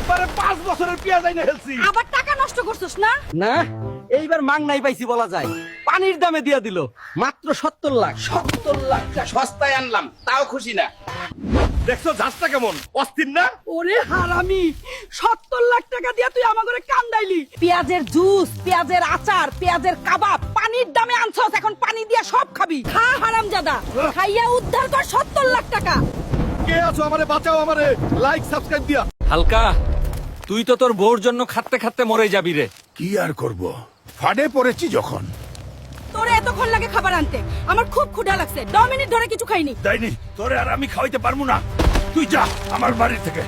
একবারে 5 বছরের পেঁয়াজ আইনা হেলছি। আবার টাকা নষ্ট করছস না? না এইবার মাংনাই পাইছি বলা যায়, পানির দামে দিয়া দিল মাত্র 70 লাখ। 70 লাখ টাকা সস্তায় আনলাম, তাও খুশি না। দেখছো জাজটা কেমন অস্থির না? ওরে হারামি, 70 লাখ টাকা দিয়া তুই আমাগরে কান্দাইলি। পেঁয়াজের জুস, পেঁয়াজের আচার, পেঁয়াজের কাবাব পানির দামে আনছস, এখন পানি দিয়া সব খাবি। খা হারামজাদা, খাইয়া উদ্ধার কর 70 লাখ টাকা। কে আছো আমারে বাঁচাও, আমারে লাইক সাবস্ক্রাইব দিয়া। হালকা, তুই তো তোর বউর জন্য খাটতে খাটতে মরে যাবি রে। কি আর করব, ফাডে পড়েছি যখন। তোরে এতক্ষণ লাগে খাবার আনতে, আমার খুব ক্ষুধা লাগছে। 10 মিনিট ধরে কিছু খাইনি। তাইনি তোরে আর আমি খাওয়াইতে পারবো না, তুই যা আমার বাড়ি থেকে।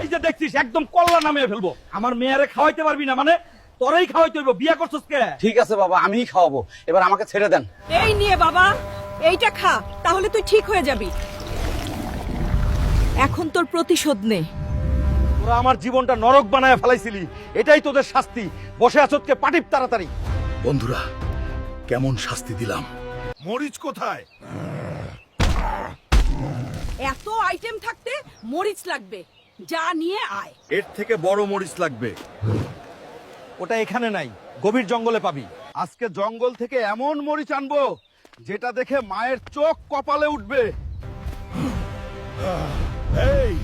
এই যে দেখছিস একদম কল্লা নামিয়ে ফেলবো। আমার মেয়ারে খাওয়াইতে পারবি না মানে? তোরেই খাওয়াইতে হইব, বিয়া করছস কে? ঠিক আছে বাবা, আমিই খাওয়াবো, এবার আমাকে ছেড়ে দেন। এই নিয়ে বাবা, এইটা খা, তাহলে তুই ঠিক হয়ে যাবি। এখন তোর প্রতিশোধ নে। তোরা আমার জীবনটা নরক বানায় ফেলাইছিলি, এটাই তোদের শাস্তি। বসে আছতকে পাটিপ তাড়াতাড়ি। বন্ধুরা, কেমন শাস্তি দিলাম। মরিচ কোথায়? এত আইটেম থাকতে মরিচ লাগবে, যা নিয়ে আয়। এর থেকে বড় মরিচ লাগবে। ওটা এখানে নাই, গভীর জঙ্গলে পাবি। আজকে জঙ্গল থেকে এমন মরিচ আনবো যেটা দেখে মায়ের চোখ কপালে উঠবে। এই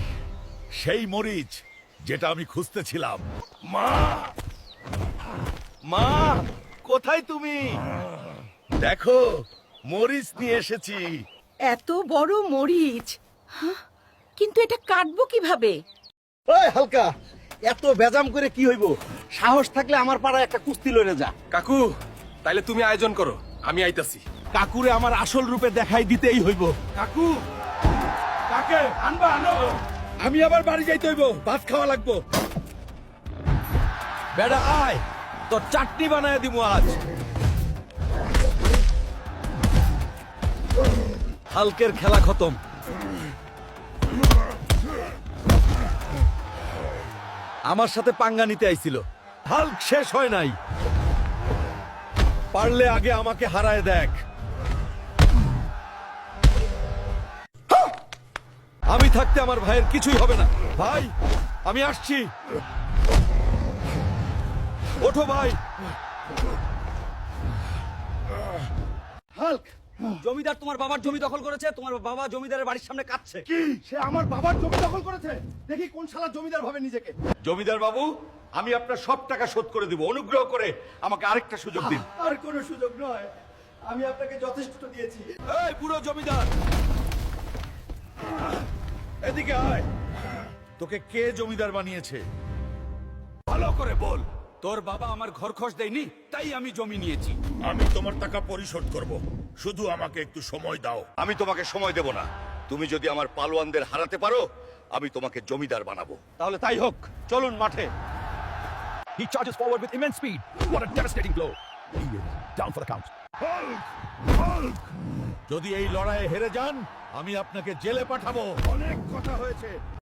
সেই মরিচ যেটা আমি খুঁজতেছিলাম। মা, মা, কোথায় তুমি? দেখো মরিচ নিয়ে এসেছি। এত বড় মরিচ, হ্যাঁ? কিন্তু এটা কাটবো কিভাবে? ওই হালকা, এত বেজাম করে কি হইব? সাহস থাকলে আমার পাড়ায় একটা কুস্তি লড়ে যা। কাকু, তাইলে তুমি আয়োজন করো, আমি আইতাছি। কাকুরে আমার আসল রূপে দেখাই দিতেই হইব। কাকু, কাকে আনবা আনো। আমি আবার বাড়ি যাইতে হইব, ভাত খাওয়া লাগবো। বেড়া আয়, তোর চাটনি বানায় দিব আজ। হালকের খেলা খতম। আমার সাথে পাঙ্গা নিতে আইছিল, হাল্ক শেষ হয় নাই। পারলে আগে আমাকে হারায় দেখ। আমি থাকতে আমার ভাইয়ের কিছুই হবে না। ভাই, আমি আসছি। ওঠো ভাই। হাল্ক, জমিদার তোমার বাবার জমি দখল করেছে, তোমার বাবা জমিদারের বাড়ির সামনে কাঁদছে। কি সে আমার বাবার জমি দখল করেছে? দেখি কোন শালা জমিদার ভাবে নিজেকে। জমিদার বাবু, আমি আপনার সব টাকা শোধ করে দিব, অনুগ্রহ করে আমাকে আরেকটা সুযোগ দিন। আর কোনো সুযোগ নয়, আমি আপনাকে যথেষ্ট দিয়েছি। এই পুরো জমিদার, এদিকে আয়। তোকে কে জমিদার বানিয়েছে ভালো করে বল। তোর বাবা আমার ঘর খরচ দেয়নি, তাই আমি জমি নিয়েছি। আমি তোমার টাকা পরিশোধ করব, শুধু আমাকে একটু সময় দাও। আমি তোমাকে সময় দেব না। তুমি যদি আমার পালোয়ানদের হারাতে পারো, আমি তোমাকে জমিদার বানাবো। তাহলে তাই হোক, চলুন মাঠে। He charges forward with immense speed. What a devastating blow. He is down for the count. Hulk, Hulk, যদি এই লড়াইয়ে হেরে যান আমি আপনাকে জেলে পাঠাবো। অনেক কথা হয়েছে।